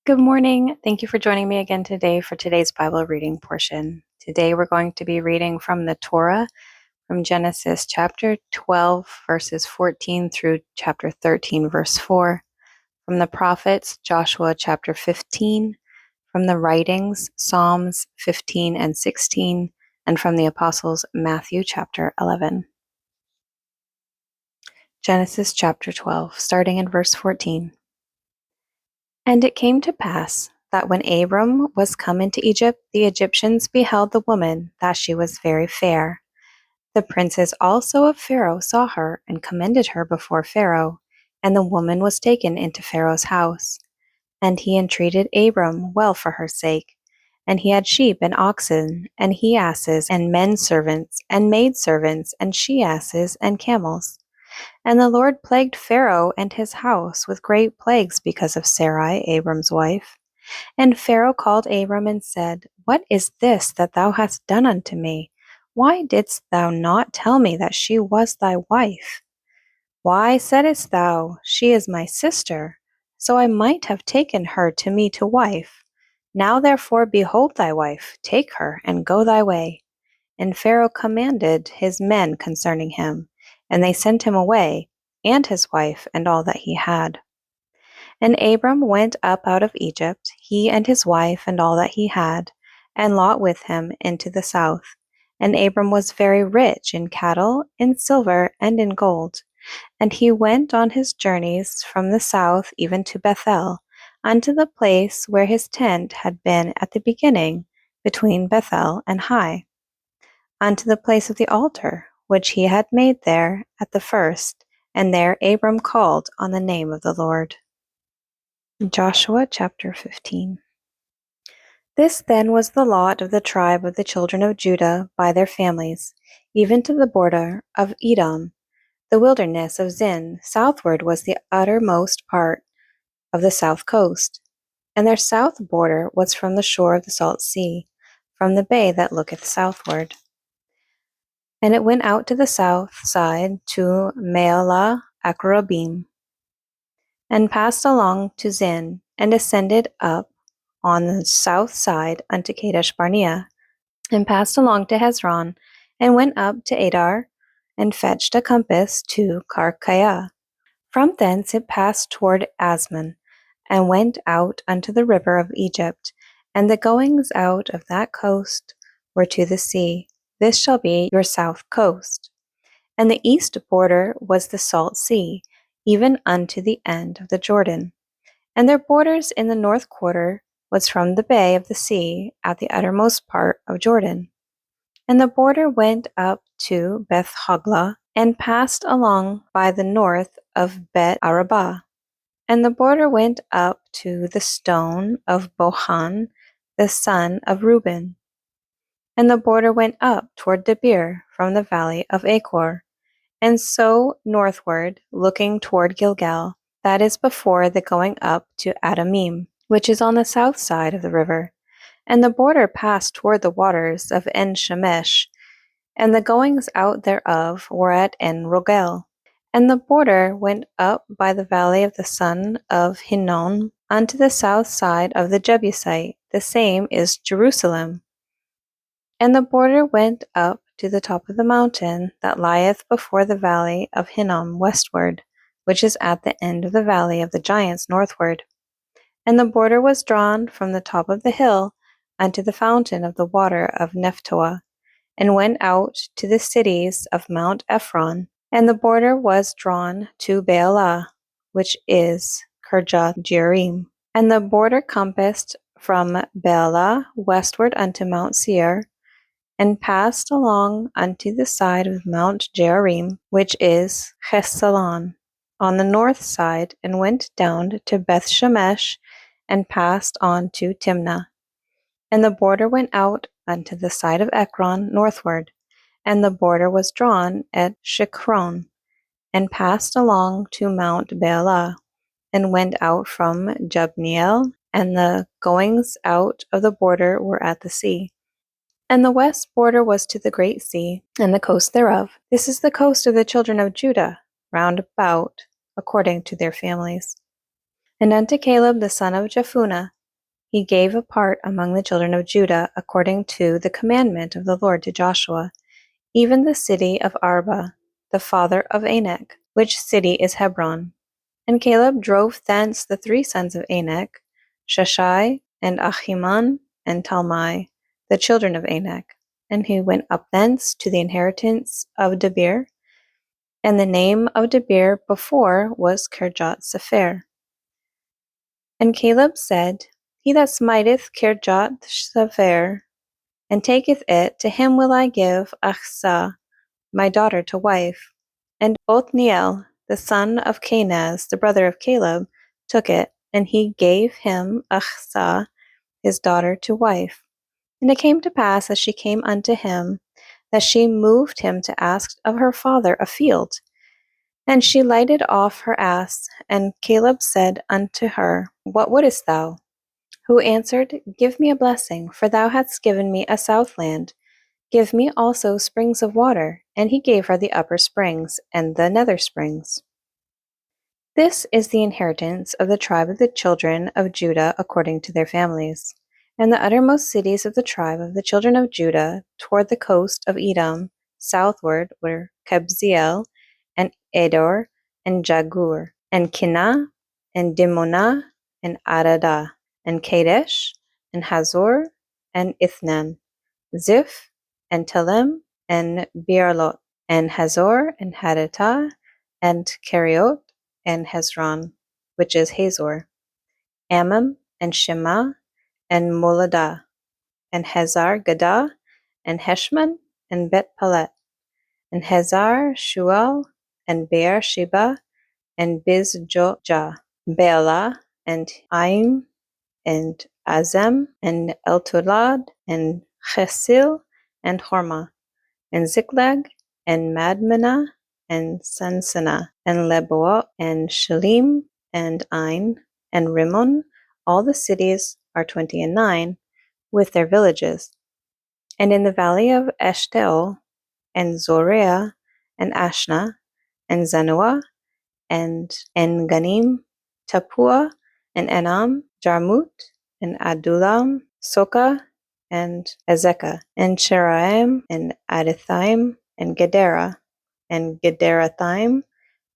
Good morning. Thank you for joining me again today for today's Bible reading portion. Today we're going to be reading from the Torah, from Genesis chapter 12, verses 14 through chapter 13, verse 4, from the prophets, Joshua chapter 15, from the writings, Psalms 15 and 16, and from the apostles, Matthew chapter 11. Genesis chapter 12, starting in verse 14. And it came to pass that when Abram was come into Egypt, the Egyptians beheld the woman, that she was very fair. The princes also of Pharaoh saw her, and commended her before Pharaoh. And the woman was taken into Pharaoh's house. And he entreated Abram well for her sake. And he had sheep and oxen, and he asses, and men servants, and maidservants, and she asses, and camels. And the Lord plagued Pharaoh and his house with great plagues because of Sarai, Abram's wife. And Pharaoh called Abram and said, What is this that thou hast done unto me? Why didst thou not tell me that she was thy wife? Why saidst thou, She is my sister? So I might have taken her to me to wife. Now therefore behold thy wife, take her, and go thy way. And Pharaoh commanded his men concerning him, and they sent him away, and his wife, and all that he had. And Abram went up out of Egypt, he and his wife, and all that he had, and Lot with him into the south. And Abram was very rich in cattle, in silver, and in gold. And he went on his journeys from the south even to Bethel, unto the place where his tent had been at the beginning, between Bethel and Hai, unto the place of the altar, which he had made there at the first, and there Abram called on the name of the Lord. Joshua chapter 15. This then was the lot of the tribe of the children of Judah by their families, even to the border of Edom. The wilderness of Zin southward was the uttermost part of the south coast, and their south border was from the shore of the salt sea, from the bay that looketh southward. And it went out to the south side to Maalah Akrabim, and passed along to Zin, and ascended up on the south side unto Kadesh Barnea, and passed along to Hezron, and went up to Adar, and fetched a compass to Karkaiah. From thence it passed toward Asmon, and went out unto the river of Egypt, and the goings out of that coast were to the sea. This shall be your south coast. And the east border was the salt sea, even unto the end of the Jordan. And their borders in the north quarter was from the bay of the sea at the uttermost part of Jordan. And the border went up to Beth Hoglah, and passed along by the north of Bet Arabah. And the border went up to the stone of Bohan, the son of Reuben. And the border went up toward Debir from the valley of Achor, and so northward, looking toward Gilgal, that is before the going up to Adamim, which is on the south side of the river. And the border passed toward the waters of En Shemesh, and the goings out thereof were at En Rogel. And the border went up by the valley of the son of Hinnom unto the south side of the Jebusite, the same is Jerusalem. And the border went up to the top of the mountain that lieth before the valley of Hinnom westward, which is at the end of the valley of the giants northward. And the border was drawn from the top of the hill unto the fountain of the water of Nephtoah, and went out to the cities of Mount Ephron. And the border was drawn to Baalah, which is Kirjath Jearim. And the border compassed from Baalah westward unto Mount Seir, and passed along unto the side of Mount Jearim, which is Chesalon, on the north side, and went down to Beth Shemesh, and passed on to Timnah. And the border went out unto the side of Ekron northward, and the border was drawn at Shikron, and passed along to Mount Baalah, and went out from Jabneel, and the goings out of the border were at the sea. And the west border was to the great sea, and the coast thereof. This is the coast of the children of Judah, round about, according to their families. And unto Caleb the son of Jephunneh he gave a part among the children of Judah according to the commandment of the Lord to Joshua, even the city of Arba, the father of Anak, which city is Hebron. And Caleb drove thence the 3 sons of Anak, Sheshai, and Ahiman, and Talmai, the children of Anak. And he went up thence to the inheritance of Debir, and the name of Debir before was Kirjath Sepher. And Caleb said, He that smiteth Kirjath Sepher, and taketh it, to him will I give Achsah, my daughter, to wife. And Othniel, the son of Kenaz, the brother of Caleb, took it, and he gave him Achsah, his daughter, to wife. And it came to pass, as she came unto him, that she moved him to ask of her father a field. And she lighted off her ass, and Caleb said unto her, What wouldest thou? Who answered, Give me a blessing, for thou hast given me a southland. Give me also springs of water. And he gave her the upper springs, and the nether springs. This is the inheritance of the tribe of the children of Judah according to their families. And the uttermost cities of the tribe of the children of Judah toward the coast of Edom, southward, were Kabzeel, and Edor, and Jagur, and Kinah, and Dimonah, and Aradah, and Kadesh, and Hazor, and Ithnan, Ziph, and Telem, and Beerlot, and Hazor, and Hadattah, and Keriot, and Hezron, which is Hazor, Ammon, and Shema, and Moladah, and Hazar Gadah, and Heshman, and Bet Palet, and Hazar Shual, and Beer Sheba, and Bizjojah, Baalah, and Aim, and Azem, and Eltolad, and Chesil, and Hormah, and Ziklag, and Madmenah, and Sansana, and Leboah, and Shalim, and Ain, and Rimmon. All the cities are 29, with their villages. And in the valley of Eshtaol, and Zoreah, and Ashna, and Zanoah, and En-Ganim, Tapua, and Enam, Jarmut, and Adullam, Soka, and Azekah, and Sheraim, and Adathaim, and Gedera, and Gederathaim,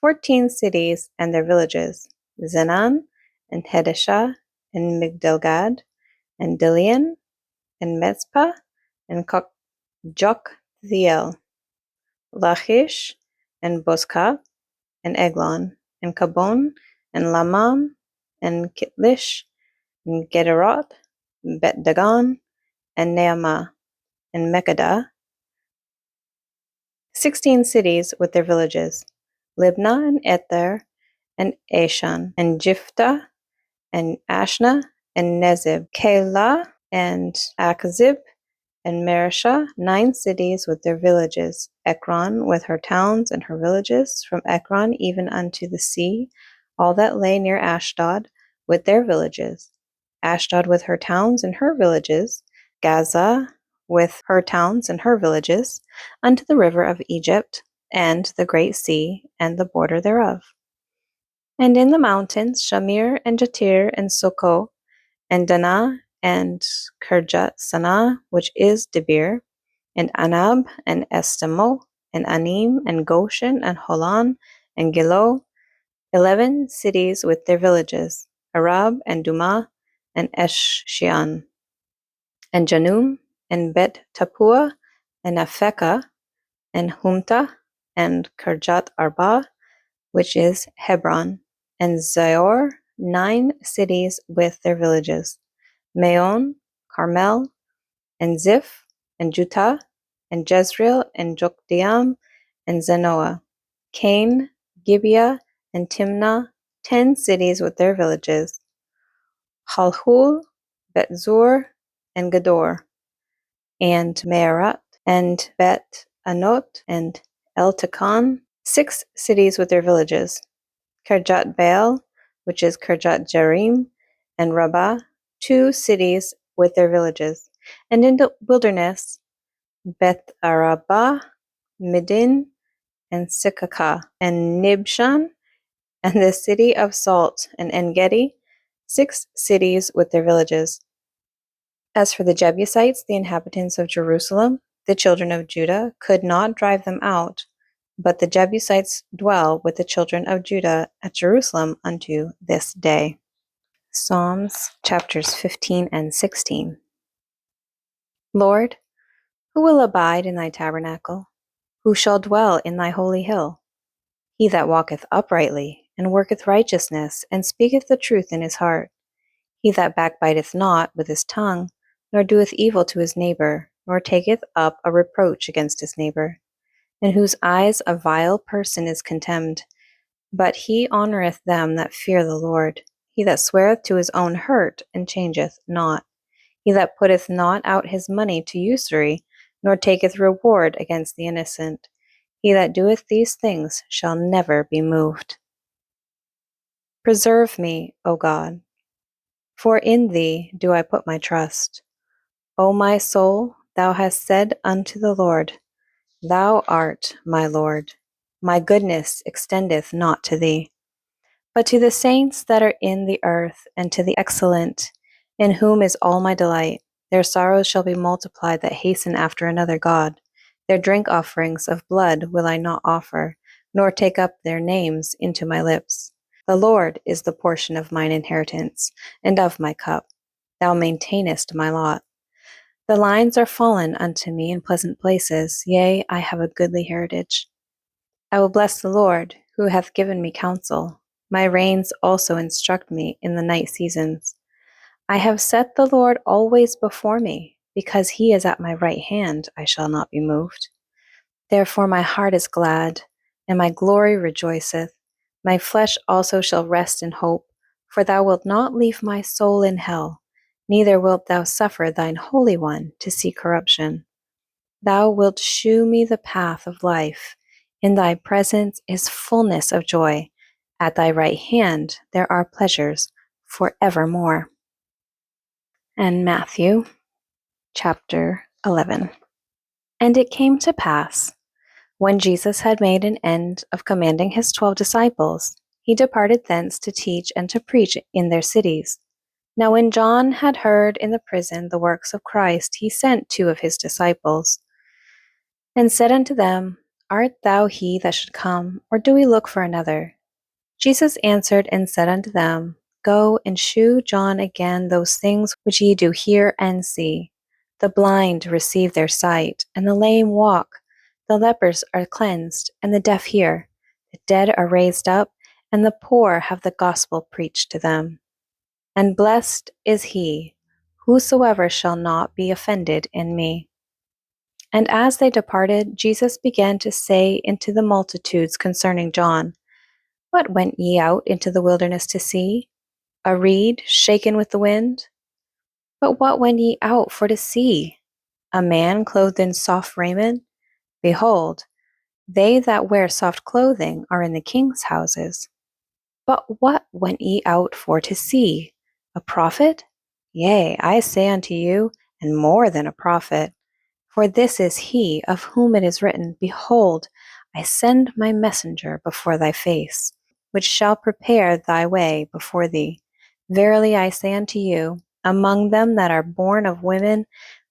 14 cities and their villages, Zenan, and Hedeshah, and Migdalgad, and Dilian, and Metzpah, and Joktheel, Lachish, and Bozkath, and Eglon, and Kabon, and Lamam, and Kitlish, and Gederot, and Bet Dagon, and Naamah, and Mekkedah, 16 cities with their villages, Libnah, and Ether, and Ashan, and Jiphthah, and Ashna, and Nezib, Keilah, and Achzib, and Mareshah, 9 cities with their villages, Ekron with her towns and her villages, from Ekron even unto the sea, all that lay near Ashdod with their villages, Ashdod with her towns and her villages, Gaza with her towns and her villages, unto the river of Egypt, and the great sea, and the border thereof. And in the mountains, Shamir, and Jatir, and Soko, and Danah, and Kirjat Sanah, which is Debir, and Anab, and Estemo, and Anim, and Goshen, and Holon, and Gilo, 11 cities with their villages, Arab, and Dumah, and Eshshian, and Janum, and Bet Tapua, and Aphekah, and Humta, and Kirjat Arba, which is Hebron, and Zior, 9 cities with their villages, Maon, Carmel, and Ziph, and Jutah, and Jezreel, and Jokdeam, and Zanoah, Cain, Gibeah, and Timnah, 10 cities with their villages, Halhul, Bet-zur, and Gedor, and Meerat, and Bet-anot, and Eltekon, 6 cities with their villages, Kirjat Baal, which is Kirjat Jearim, and Rabbah, 2 cities with their villages, and in the wilderness, Beth Arabah, Midin, and Sikakah, and Nibshan, and the city of salt, and En-Gedi, 6 cities with their villages. As for the Jebusites, the inhabitants of Jerusalem, the children of Judah could not drive them out, but the Jebusites dwell with the children of Judah at Jerusalem unto this day. Psalms chapters 15 and 16. Lord, who will abide in thy tabernacle? Who shall dwell in thy holy hill? He that walketh uprightly, and worketh righteousness, and speaketh the truth in his heart. He that backbiteth not with his tongue, nor doeth evil to his neighbor, nor taketh up a reproach against his neighbor, in whose eyes a vile person is contemned. But he honoureth them that fear the Lord. He that sweareth to his own hurt, and changeth not. He that putteth not out his money to usury, nor taketh reward against the innocent. He that doeth these things shall never be moved. Preserve me, O God, for in thee do I put my trust. O my soul, thou hast said unto the Lord, Thou art my Lord. My goodness extendeth not to thee, but to the saints that are in the earth, and to the excellent, in whom is all my delight. Their sorrows shall be multiplied that hasten after another God. Their drink offerings of blood will I not offer, nor take up their names into my lips. The Lord is the portion of mine inheritance, and of my cup. Thou maintainest my lot. The lines are fallen unto me in pleasant places. Yea, I have a goodly heritage. I will bless the Lord, who hath given me counsel. My reins also instruct me in the night seasons. I have set the Lord always before me. Because he is at my right hand, I shall not be moved. Therefore my heart is glad, and my glory rejoiceth. My flesh also shall rest in hope, for thou wilt not leave my soul in hell, neither wilt thou suffer thine Holy One to see corruption. Thou wilt shew me the path of life. In thy presence is fullness of joy. At thy right hand there are pleasures for evermore. And Matthew chapter 11. And it came to pass, when Jesus had made an end of commanding his 12 disciples, he departed thence to teach and to preach in their cities. Now when John had heard in the prison the works of Christ, he sent 2 of his disciples, and said unto them, Art thou he that should come, or do we look for another? Jesus answered and said unto them, Go and shew John again those things which ye do hear and see. The blind receive their sight, and the lame walk. The lepers are cleansed, and the deaf hear. The dead are raised up, and the poor have the gospel preached to them. And blessed is he, whosoever shall not be offended in me. And as they departed, Jesus began to say unto the multitudes concerning John, What went ye out into the wilderness to see? A reed shaken with the wind? But what went ye out for to see? A man clothed in soft raiment? Behold, they that wear soft clothing are in the king's houses. But what went ye out for to see? A prophet? Yea, I say unto you, and more than a prophet. For this is he of whom it is written, Behold, I send my messenger before thy face, which shall prepare thy way before thee. Verily I say unto you, among them that are born of women,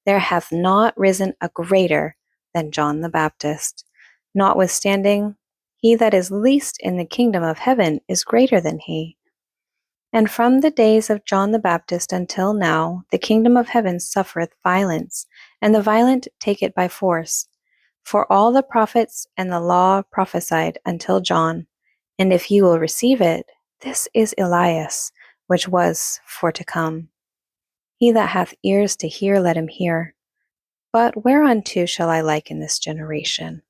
there hath not risen a greater than John the Baptist. Notwithstanding, he that is least in the kingdom of heaven is greater than he. And from the days of John the Baptist until now, the kingdom of heaven suffereth violence, and the violent take it by force. For all the prophets and the law prophesied until John. And if ye will receive it, this is Elias, which was for to come. He that hath ears to hear, let him hear. But whereunto shall I liken this generation?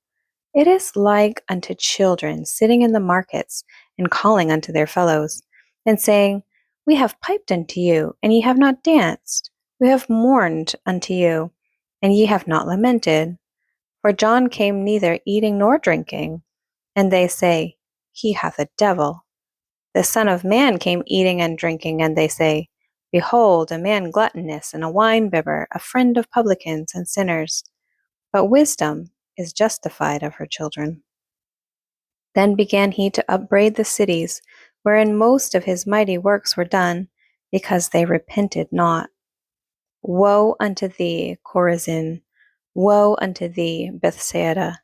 It is like unto children sitting in the markets, and calling unto their fellows, and saying, We have piped unto you, and ye have not danced. We have mourned unto you, and ye have not lamented. For John came neither eating nor drinking, and they say, He hath a devil. The Son of Man came eating and drinking, and they say, Behold, a man gluttonous and a winebibber, a friend of publicans and sinners. But wisdom is justified of her children. Then began he to upbraid the cities, wherein most of his mighty works were done, because they repented not. Woe unto thee, Chorazin! Woe unto thee, Bethsaida!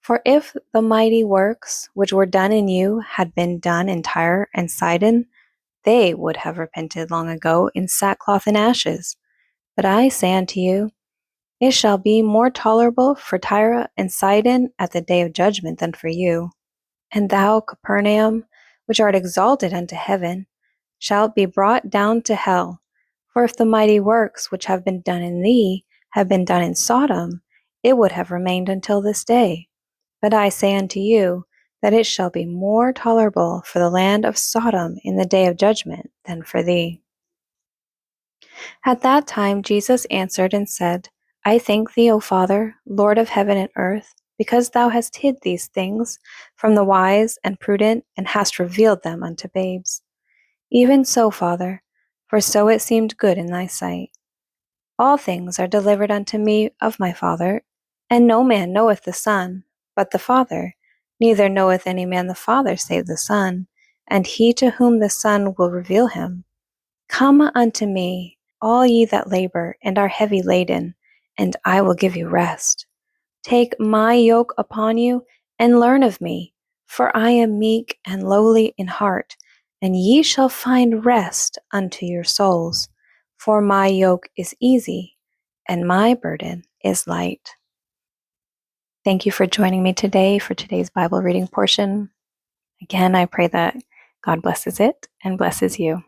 For if the mighty works which were done in you had been done in Tyre and Sidon, they would have repented long ago in sackcloth and ashes. But I say unto you, it shall be more tolerable for Tyre and Sidon at the day of judgment than for you. And thou, Capernaum, which art exalted unto heaven, shalt be brought down to hell. For if the mighty works which have been done in thee had been done in Sodom, it would have remained until this day. But I say unto you, that it shall be more tolerable for the land of Sodom in the day of judgment than for thee. At that time Jesus answered and said, I thank thee, O Father, Lord of heaven and earth, because thou hast hid these things from the wise and prudent, and hast revealed them unto babes. Even so, Father, for so it seemed good in thy sight. All things are delivered unto me of my Father, and no man knoweth the Son, but the Father, neither knoweth any man the Father save the Son, and he to whom the Son will reveal him. Come unto me, all ye that labor and are heavy laden, and I will give you rest. Take my yoke upon you, and learn of me, for I am meek and lowly in heart, and ye shall find rest unto your souls. For my yoke is easy, and my burden is light. Thank you for joining me today for today's Bible reading portion. Again, I pray that God blesses it and blesses you.